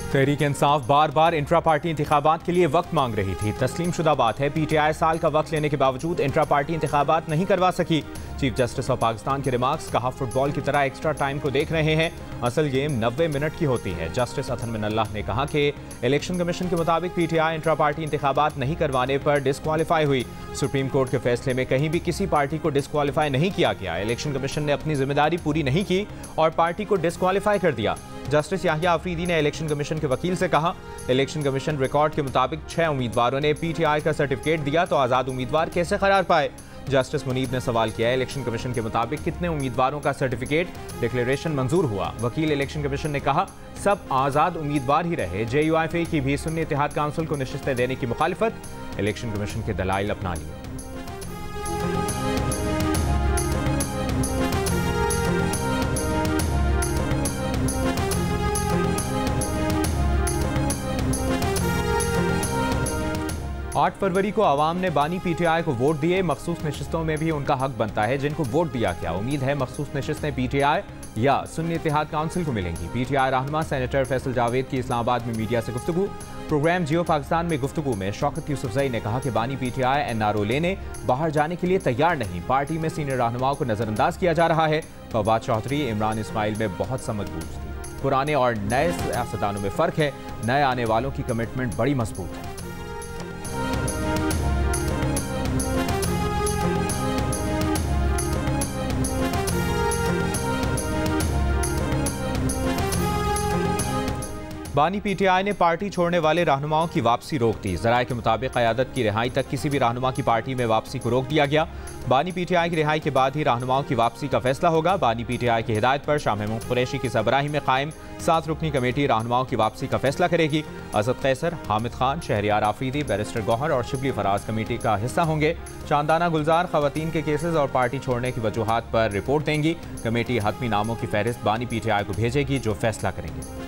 तहरीक इंसाफ बार बार intra party इंतखाबात के लिए वक्त मांग रही थी। तस्लीम शुदा बात है, PTI साल का वक्त लेने के बावजूद इंट्रा पार्टी इंतखाबात नहीं करवा सकी। चीफ जस्टिस ऑफ पाकिस्तान के रिमार्क्स, कहा फुटबॉल की तरह एक्स्ट्रा टाइम को देख रहे हैं, असल गेम 90 मिनट की होती है। जस्टिस अथन मिनल्लाह ने कहा कि इलेक्शन कमीशन के मुताबिक PTI इंट्रा पार्टी इंतखाबात नहीं करवाने पर डिस्क्वालीफाई हुई। सुप्रीम कोर्ट के फैसले में कहीं भी किसी पार्टी को डिस्क्वालीफाई नहीं किया गया। इलेक्शन कमीशन ने अपनी जिम्मेदारी पूरी नहीं की और पार्टी को डिस्क्वालीफाई कर दिया। जस्टिस याहिया अफरीदी ने इलेक्शन कमीशन के वकील से कहा, इलेक्शन कमीशन रिकॉर्ड के मुताबिक 6 उम्मीदवारों ने PTI का सर्टिफिकेट दिया तो आज़ाद उम्मीदवार कैसे करार पाए। जस्टिस मुनीब ने सवाल किया, इलेक्शन कमीशन के मुताबिक कितने उम्मीदवारों का सर्टिफिकेट डिक्लेरेशन मंजूर हुआ। वकील इलेक्शन कमीशन ने कहा, सब आज़ाद उम्मीदवार ही रहे। JUIF की भी सुन्नी इत्तेहाद काउंसिल को नशिस्तें देने की मुखालिफत, इलेक्शन कमीशन के दलाइल अपना लिए। आठ फरवरी को आवाम ने बानी PTI को वोट दिए। मखसूस नशिस्तों में भी उनका हक बनता है जिनको वोट दिया गया। उम्मीद है मखसूस नशिस्तें PTI या सुन्नी इत्तेहाद काउंसिल को मिलेंगी। PTI रहनुमा सेनेटर फैसल जावेद की इस्लामाबाद में मीडिया से गुफ्तगू। प्रोग्राम जियो पाकिस्तान में गुफ्तगू में शौकत यूसुफजई ने कहा कि बानी PTI NRO लेने बाहर जाने के लिए तैयार नहीं। पार्टी में सीनियर रहनुमाओं को नजरअंदाज किया जा रहा है। फवाद चौधरी, इमरान इस्माइल में बहुत समझबूझ थी। पुराने और नए सियासतदानों में फर्क है, नए आने वालों की कमिटमेंट बड़ी मजबूत है। बानी PTI ने पार्टी छोड़ने वाले रहनुमाओं की वापसी रोक दी। ज़राए के मुताबिक क़यादत की रिहाई तक किसी भी रहनुमा की पार्टी में वापसी को रोक दिया गया। बानी PTI की रिहाई के बाद ही रहनुमाओं की वापसी का फैसला होगा। बानी PTI की हिदायत पर शाह महमूद कुरैशी की सरबराही में कायम 7 रुकनी कमेटी रहनुमाओं की वापसी का फैसला करेगी। असद कैसर, हामिद खान, शहरियार आफरीदी, बैरिस्टर गौहर और शिबली फराज कमेटी का हिस्सा होंगे। चांदाना गुलजार खवातीन के केसेस और पार्टी छोड़ने की वजूहात पर रिपोर्ट देंगी। कमेटी हतमी नामों की फहरिस्त बानी PTI को भेजेगी जो फैसला करेंगे।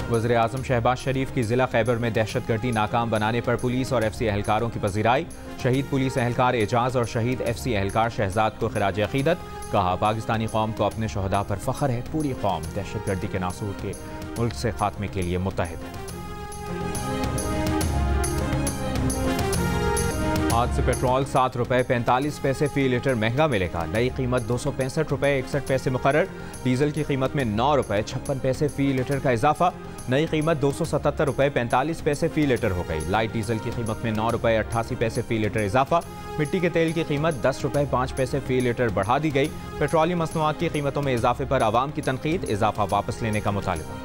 वज़ीर आज़म शहबाज शरीफ की ज़िला खैबर में दहशतगर्दी नाकाम बनाने पर पुलिस और FC एहलकारों की पजीराई। शहीद पुलिस एहलकार एजाज और शहीद FC एहलकार शहजाद को खिराज अकीदत। कहा, पाकिस्तानी कौम को अपने शहदा पर फ़ख्र है। पूरी कौम दहशतगर्दी के नासूर के मुल्क से खात्मे के लिए मुत्तहिद है। आज से पेट्रोल 7 रुपये 45 पैसे फी लीटर महंगा मिलेगा। नई कीमत 265 रुपये 61 पैसे मुकर्रर। डीजल की कीमत में 9 रुपये 56 पैसे फी लीटर का इजाफा। नई कीमत 277 रुपये 45 पैसे फी लीटर हो गई। लाइट डीजल की कीमत में 9 रुपये 88 पैसे फी लीटर इजाफा। मिट्टी के तेल की कीमत 10 रुपये 5 पैसे फी लीटर बढ़ा दी गई। पेट्रोलियम मसनूआत की कीमतों में इजाफे पर आवाम की तनकीद, इजाफा वापस लेने का मुतालिबा।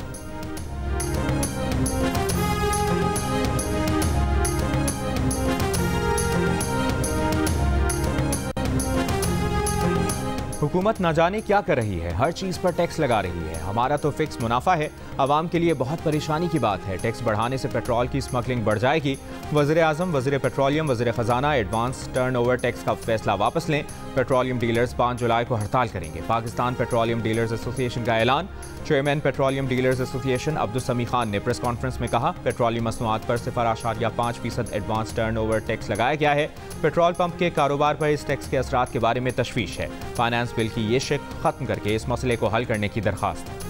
हुकूमत ना जाने क्या कर रही है, हर चीज़ पर टैक्स लगा रही है। हमारा तो फिक्स मुनाफा है, आवाम के लिए बहुत परेशानी की बात है। टैक्स बढ़ाने से पेट्रोल की स्मगलिंग बढ़ जाएगी। वज़ीर आज़म, वज़ीर पेट्रोलियम, वज़ीर ख़जाना एडवांस टर्नओवर टैक्स का फैसला वापस लें। पेट्रोलियम डीलर्स 5 जुलाई को हड़ताल करेंगे। पाकिस्तान पेट्रोलियम डीलर्स एसोसिएशन का ऐलान। Chairman petroleum dealers association Abdul समी खान ने प्रेस कॉन्फ्रेंस में कहा, पेट्रोलियम मसनूआत पर 0.5% एडवांस टर्नओवर टैक्स लगाया गया है। पेट्रोल पंप के कारोबार पर इस टैक्स के असरात के बारे में तशवीश है। फाइनेंस बिल की ये शिक खत्म करके इस मसले को हल करने की दरख्वास्त है।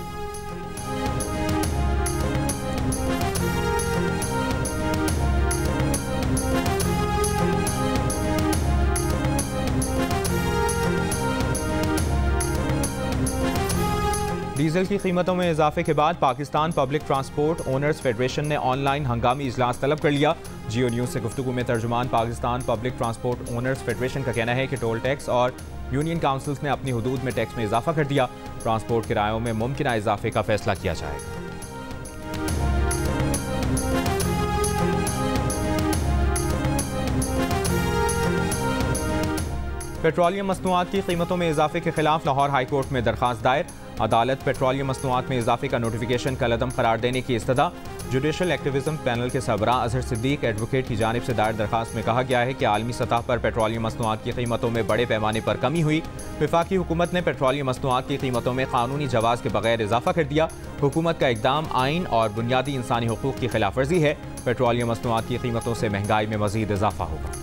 डीजल की कीमतों में इजाफे के बाद Pakistan public transport owners federation ने ऑनलाइन हंगामी इजलास तलब कर लिया। जियो न्यूज़ से गुफ्तगू में तर्जुमान Pakistan public transport owners federation का कहना है कि टोल टैक्स और यूनियन काउंसिल्स ने अपनी हुदूद में टैक्स में इजाफा कर दिया। ट्रांसपोर्ट किरायों में मुमकिन इजाफे का फैसला किया जाएगा। पेट्रोलियम मसनूआत की कीमतों में इजाफे के खिलाफ लाहौर हाई कोर्ट में दरखास्त दायर। अदालत पेट्रोलियम मसनूआत में इजाफे का नोटिफिकेशन कलअदम करार देने की इस्तदा। जुडिशल एक्टिविज्म पैनल के सरबराह अजहर सिद्दीक एडवोकेट की जानिब से दायर दरखास्त में कहा गया है कि आलमी सतह पर पेट्रोलियम मसनूआत की कीमतों में बड़े पैमाने पर कमी हुई। वफाकी हुकूमत ने पेट्रोलियम मसनूआत की कीमतों में कानूनी जवाज़ के बगैर इजाफा कर दिया। हुकूमत का इकदाम आइन और बुनियादी इंसानी हुकूक की खिलाफ वर्जी है। पेट्रोलियम मसनूआत की कीमतों से महंगाई में मजीद इजाफा होगा।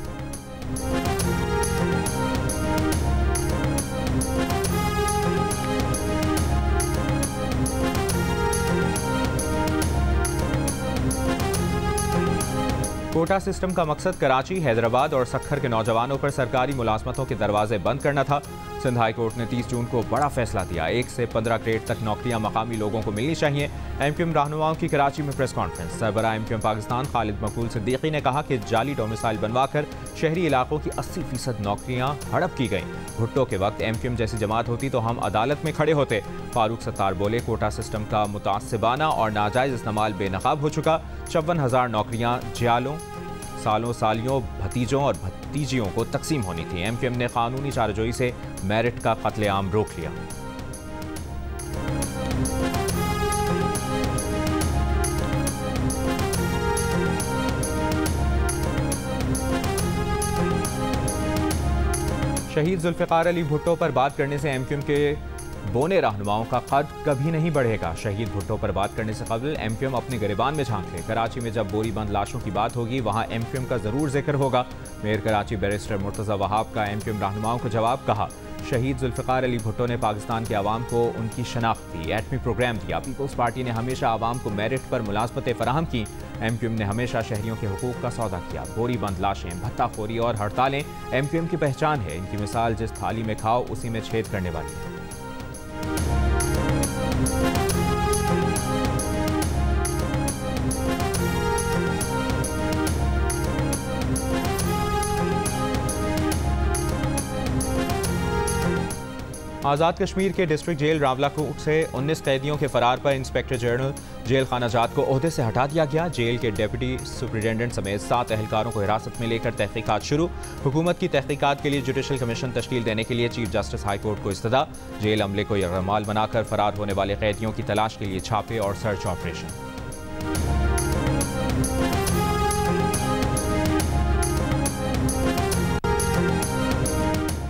कोटा सिस्टम का मकसद कराची, हैदराबाद और सक्खर के नौजवानों पर सरकारी मुलाजमतों के दरवाजे बंद करना था। सिंध हाई कोर्ट ने 30 जून को बड़ा फैसला दिया। 1 से 15 ग्रेड तक नौकरियां मकामी लोगों को मिलनी चाहिए। एमक्यूएम रहनुमाओं की कराची में प्रेस कॉन्फ्रेंस। सरबराह एमक्यूएम पाकिस्तान खालिद मकबूल सिद्दीकी ने कहा कि जाली डोमिसाइल बनवाकर शहरी इलाकों की 80% नौकरियां हड़प की गईं। भुट्टो के वक्त एमक्यूएम जैसी जमात होती तो हम अदालत में खड़े होते। फारूक सत्तार बोले, कोटा सिस्टम का मुतासिबाना और नाजायज इस्तेमाल बेनकाब हो चुका। 54,000 नौकरियां जियालों, सालों सालियों, भतीजों और भतीजियों को तकसीम होनी थी। एमक्यूएम ने कानूनी चाराजोई से मेरिट का कत्लेआम रोक लिया। शहीद जुल्फ़िकार अली भुट्टो पर बात करने से एमक्यूएम के बोने रहनुमाओं का कद कभी नहीं बढ़ेगा। शहीद भुट्टो पर बात करने से कबल एमक्यूएम अपने गिरेबान में झांक ले। कराची में जब बोरी बंद लाशों की बात होगी वहां एमक्यूएम का जरूर जिक्र होगा। मेयर कराची बैरिस्टर मुर्तज़ा वहाब का एमक्यूएम रहनुमाओं को जवाब। कहा, शहीद जुल्फ़िकार अली भुट्टो ने पाकिस्तान के अवाम को उनकी शनाख्त दी, एटमी प्रोग्राम दिया। पीपल्स पार्टी ने हमेशा अवाम को मेरिट पर मुलाजमतें फराहम की। एमक्यूएम ने हमेशा शहरियों के हुकूक का सौदा किया। बोरी बंद लाशें, भत्ताखोरी और हड़तालें एमक्यूएम की पहचान है। इनकी मिसाल जिस थाली में खाओ उसी में छेद करने वाली है। आज़ाद कश्मीर के डिस्ट्रिक्ट जेल रावलाकोट से 19 कैदियों के फरार पर इंस्पेक्टर जनरल जेल खाना जात को ओहदे से हटा दिया गया। जेल के डिप्टी सुपरिटेंडेंट समेत 7 एहलकारों को हिरासत में लेकर तहकीकात शुरू। हुकूमत की तहकीकात के लिए जुडिशल कमीशन तश्कील देने के लिए चीफ जस्टिस हाई कोर्ट को इस्तदा। जेल अमले को यरगमाल बनाकर फरार होने वाले कैदियों की तलाश के लिए छापे और सर्च ऑपरेशन।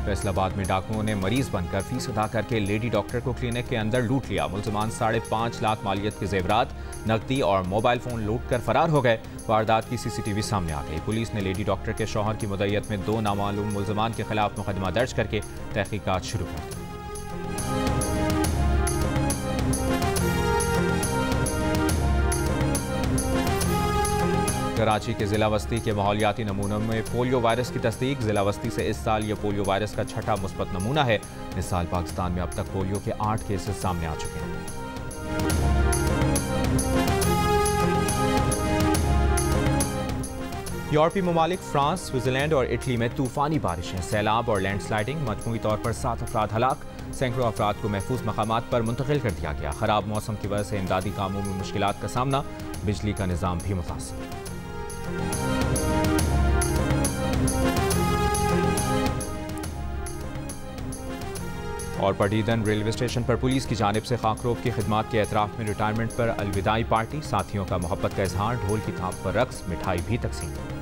फैसलाबाद में डाकुओं ने मरीज बनकर फीस अदा करके लेडी डॉक्टर को क्लिनिक के अंदर लूट लिया। मुलजमान 5.5 लाख मालियत के जेवरात, नकदी और मोबाइल फोन लूट कर फरार हो गए। वारदात की सीसीटीवी सामने आ गई। पुलिस ने लेडी डॉक्टर के शौहर की मुद्दत में 2 नामालूम मुलजमान के खिलाफ मुकदमा दर्ज करके तहकीकात शुरू कर दी। कराची के जिला वस्ती के माहौलियाती नमूनों में पोलियो वायरस की तस्दीक। जिला वस्ती से इस साल यह पोलियो वायरस का 6ठा मुस्बत नमूना है। इस साल पाकिस्तान में अब तक पोलियो के 8 केसेस सामने आ चुके हैं। यूरोपीय ममालिक फ्रांस, स्विट्जरलैंड और इटली में तूफानी बारिशें, सैलाब और लैंडस्लाइडिंग। मजमूई तौर पर 7 अफराद हलाक। सैकड़ों अफराद को महफूज मकामात पर मुंतकिल कर दिया गया। खराब मौसम की वजह से इमदादी कामों में मुश्किलात का सामना। बिजली का निज़ाम भी मुतासर। और पटीदन रेलवे स्टेशन पर पुलिस की जानिब से खाकरोब की खिदमात के एतराफ़ में रिटायरमेंट पर अलविदाई पार्टी। साथियों का मोहब्बत का इजहार, ढोल की थाप पर रक्स, मिठाई भी तकसीम।